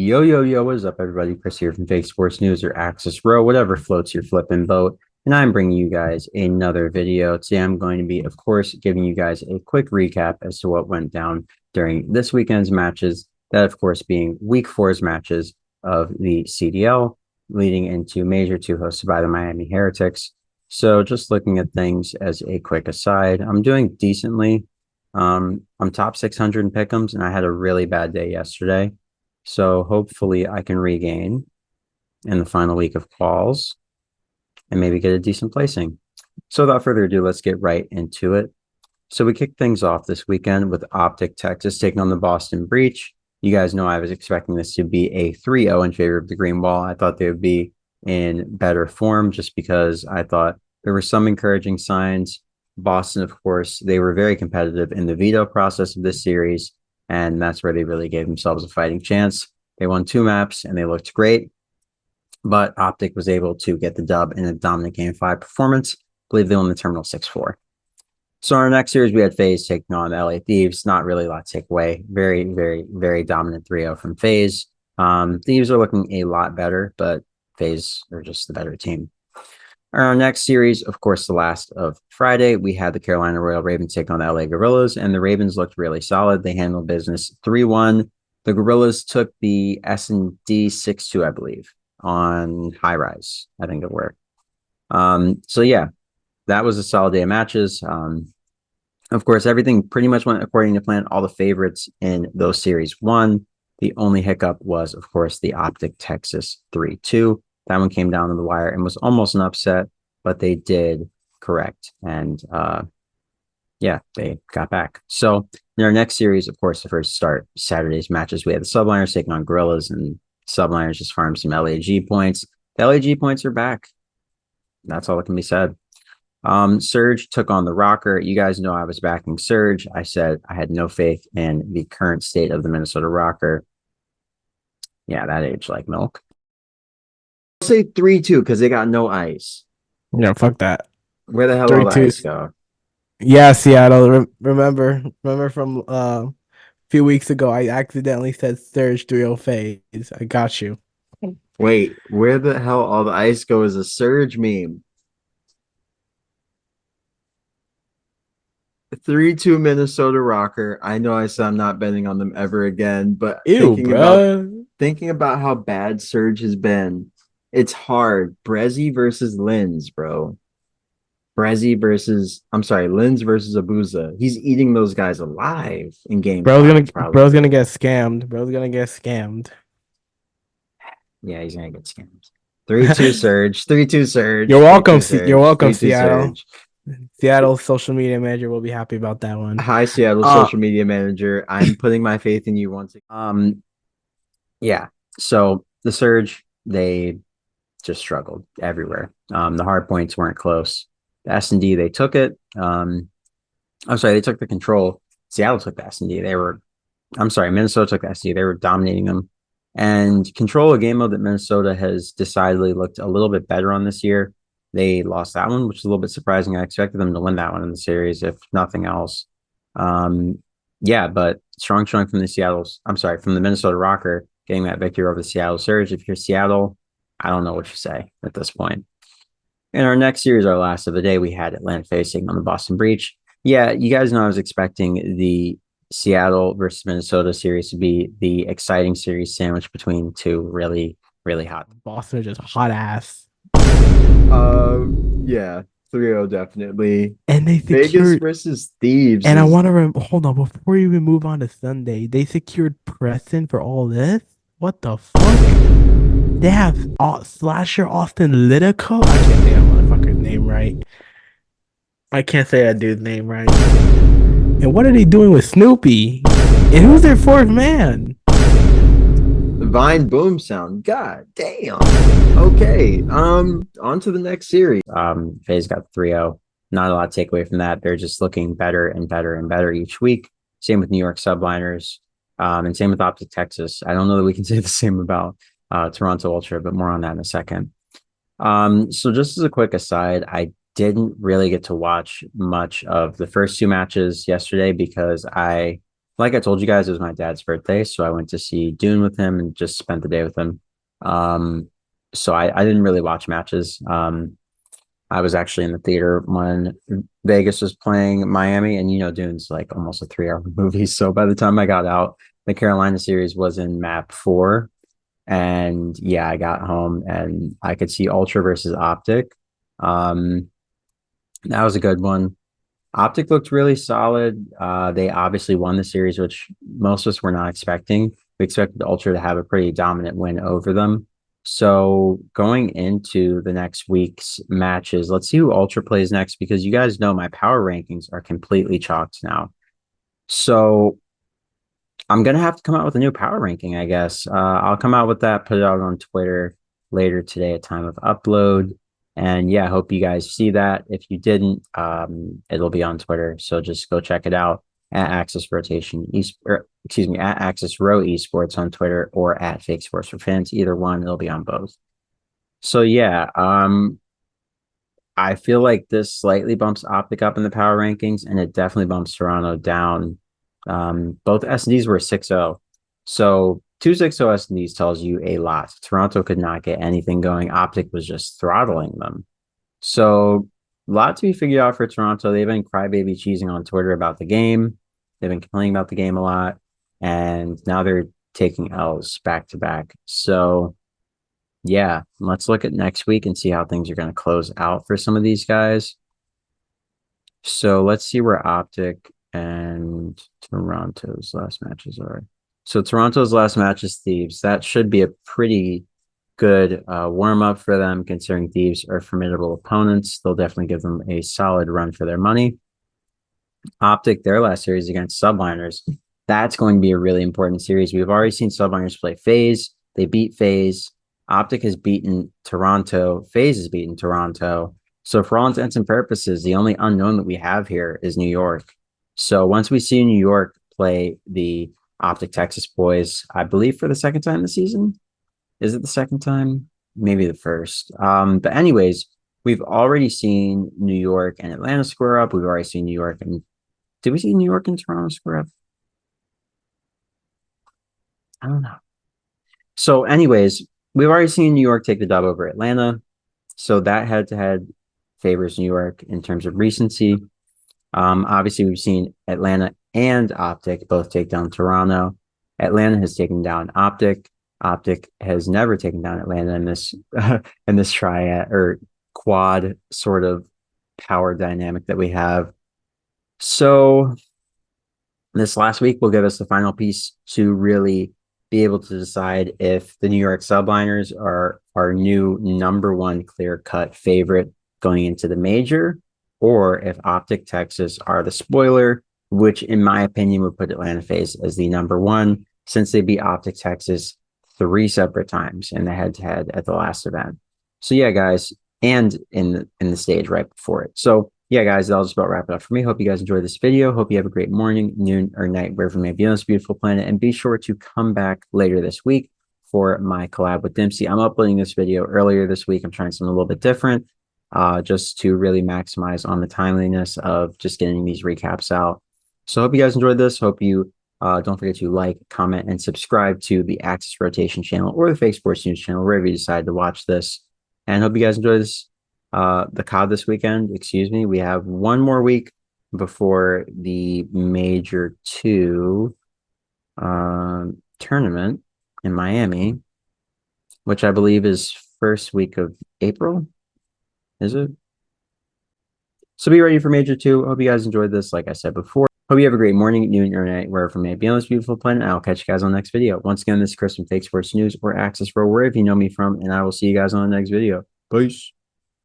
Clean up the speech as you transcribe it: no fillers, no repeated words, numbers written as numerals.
Yo, yo, yo, what is up, everybody? Chris here from Fake Sports News or Axis Row, whatever floats your flipping boat. And I'm bringing you guys another video. Today, I'm going to be, of course, giving you guys a quick recap as to what went down during this weekend's matches. That, of course, being week four's matches of the CDL, leading into Major 2 hosted by the Miami Heretics. So just looking at things as a quick aside, I'm doing decently. I'm top 600 in pick'ems, and I had a really bad day yesterday. So hopefully I can regain in the final week of quals and maybe get a decent placing. So without further ado, let's get right into it. So we kicked things off this weekend with Optic Texas taking on the Boston Breach. You guys know I was expecting this to be a 3-0 in favor of the Green Wall. I thought they would be in better form just because I thought there were some encouraging signs. Boston, of course, they were very competitive in the veto process of this series, and that's where they really gave themselves a fighting chance. They won 2 maps, and they looked great, but Optic was able to get the dub in a dominant Game 5 performance. I believe they won the Terminal 6-4. So in our next series, we had Faze taking on LA Thieves. Not really a lot to take away. Very, very, very dominant 3-0 from Faze. Thieves are looking a lot better, but Faze are just the better team. Our next series, of course, the last of Friday, we had the Carolina Royal Ravens take on the LA Guerillas, and the Ravens looked really solid. They handled business 3-1. The Guerillas took the S&D 6-2, I believe, on High Rise. I think it worked. So yeah, that was a solid day of matches. Of course, everything pretty much went according to plan. All the favorites in those series won. The only hiccup was, of course, the Optic Texas 3-2. That one came down to the wire and was almost an upset, but they did correct. And yeah, they got back. So in our next series, of course, the first start Saturday's matches, we had the Subliners taking on Guerillas, and Subliners just farmed some LAG points. The LAG points are back. That's all that can be said. Surge took on the Rokkr. You guys know I was backing Surge. I said I had no faith in the current state of the Minnesota Rokkr. Yeah, that aged like milk. I'll say 3-2 because they got no ice. Yeah, fuck that. Where the hell all the 3-2. ice go? Yeah, Seattle. Remember from a few weeks ago, I accidentally said Surge 3-0 Faze. I got you. Wait, where the hell all the ice go is a Surge meme. 3-2 Minnesota Rokkr. I know I said I'm not betting on them ever again, but Ew, thinking about how bad Surge has been, it's hard. Brezzy versus Linz, bro. Lins versus Abuza. He's eating those guys alive in game five, probably. Bro's gonna get scammed. Bro's gonna get scammed. Yeah, he's gonna get scammed. 3-2 Surge. 3-2 Surge. You're welcome. 3-2 Surge. You're welcome, 3-2 Seattle. Surge. Seattle's social media manager will be happy about that one. Hi, Seattle social media manager. I'm putting my faith in you once again. Yeah. So the Surge, they just struggled everywhere. The hard points weren't close. The S&D, they took it. They took the control. Seattle took the S&D. Minnesota took the S&D. They were dominating them. And control, a game mode that Minnesota has decidedly looked a little bit better on this year. They lost that one, which is a little bit surprising. I expected them to win that one in the series, if nothing else. Yeah, but strong showing from the Minnesota Rokkr, getting that victory over the Seattle Surge. If you're Seattle, I don't know what you say at this point. In our next series, our last of the day, we had Atlanta facing on the Boston Breach. Yeah, you guys know I was expecting the Seattle versus Minnesota series to be the exciting series sandwiched between two really, really hot. Boston is just hot ass. Yeah, 3-0 definitely. And they secured Vegas versus Thieves. And I want to hold on before we even move on to Sunday. They secured Preston for all this. What the fuck? They have Slasher Austin Litico. I can't say that motherfucker's name right. I can't say that dude's name right. And what are they doing with Snoopy? And who's their fourth man? Vine boom sound. God damn. Okay. On to the next series. Faze got 3-0. Not a lot to take away from that. They're just looking better and better and better each week. Same with New York Subliners. And same with Optic Texas. I don't know that we can say the same about Toronto Ultra, but more on that in a second. So just as a quick aside, I didn't really get to watch much of the first 2 matches yesterday because I like I told you guys, it was my dad's birthday, so I went to see Dune with him and just spent the day with him. Um, so I didn't really watch matches. I was actually in the theater when Vegas was playing Miami, and Dune's like almost a 3 hour movie. So by the time I got out, the Carolina series was in map 4. And yeah, I got home and I could see Ultra versus Optic. Um, that was a good one. Optic looked really solid. They obviously won the series, which most of us were not expecting. We expected Ultra to have a pretty dominant win over them. So going into the next week's matches, let's see who Ultra plays next because you guys know my power rankings are completely chalked now. So I'm gonna have to come out with a new power ranking, I guess. I'll come out with that, put it out on Twitter later today at time of upload. And yeah, I hope you guys see that. If you didn't, it'll be on Twitter. So just go check it out at Axis Rotation excuse me, at Axis Row Esports on Twitter or at Fake Sports for Fans. Either one, it'll be on both. So yeah, I feel like this slightly bumps Optic up in the power rankings, and it definitely bumps Toronto down. Both S&Ds were 6-0. So 2-6-0 S&Ds tells you a lot. Toronto could not get anything going. Optic was just throttling them. So a lot to be figured out for Toronto. They've been crybaby cheesing on Twitter about the game. They've been complaining about the game a lot. And now they're taking L's back to back. So yeah, let's look at next week and see how things are going to close out for some of these guys. So let's see where Optic and Toronto's last matches are. So Toronto's last match is Thieves. That should be a pretty good warm up for them, considering Thieves are formidable opponents. They'll definitely give them a solid run for their money. Optic, their last series against Subliners. That's going to be a really important series. We've already seen Subliners play Faze. They beat Faze. Optic has beaten Toronto. Faze has beaten Toronto. So for all intents and purposes, the only unknown that we have here is New York. So once we see New York play the Optic Texas boys, I believe for the second time this season. Is it the second time? Maybe the first. But anyways, we've already seen New York and Atlanta square up. We've already seen New York and did we see New York and Toronto square up? I don't know. So anyways, we've already seen New York take the dub over Atlanta. So that head-to-head favors New York in terms of recency. Obviously, we've seen Atlanta and Optic both take down Toronto. Atlanta has taken down Optic. Optic has never taken down Atlanta in this in this triad or quad sort of power dynamic that we have. So this last week will give us the final piece to really be able to decide if the New York Subliners are our new #1 clear-cut favorite going into the major, or if Optic Texas are the spoiler, which in my opinion would put Atlanta Faze as the #1 since they beat Optic Texas 3 separate times in the head-to-head at the last event. So yeah, guys, and in the stage right before it. So yeah, guys, that'll just about wrap it up for me. Hope you guys enjoyed this video. Hope you have a great morning, noon, or night, wherever you may be on this beautiful planet. And be sure to come back later this week for my collab with Dempsey. I'm uploading this video earlier this week. I'm trying something a little bit different, just to really maximize on the timeliness of just getting these recaps out. So hope you guys enjoyed this. Hope you don't forget to like, comment, and subscribe to the Axis Rotation channel or the Fake Sports News channel, wherever you decide to watch this. And hope you guys enjoy this. The COD this weekend, excuse me. We have one more week before the Major 2 tournament in Miami, which I believe is first week of April. Is it? So be ready for Major 2. Hope you guys enjoyed this. Like I said before, hope you have a great morning, noon, or night, wherever you may be on this beautiful planet. I'll catch you guys on the next video. Once again, this is Chris from Fake Sports News or Axis Row, wherever you know me from, and I will see you guys on the next video. Peace.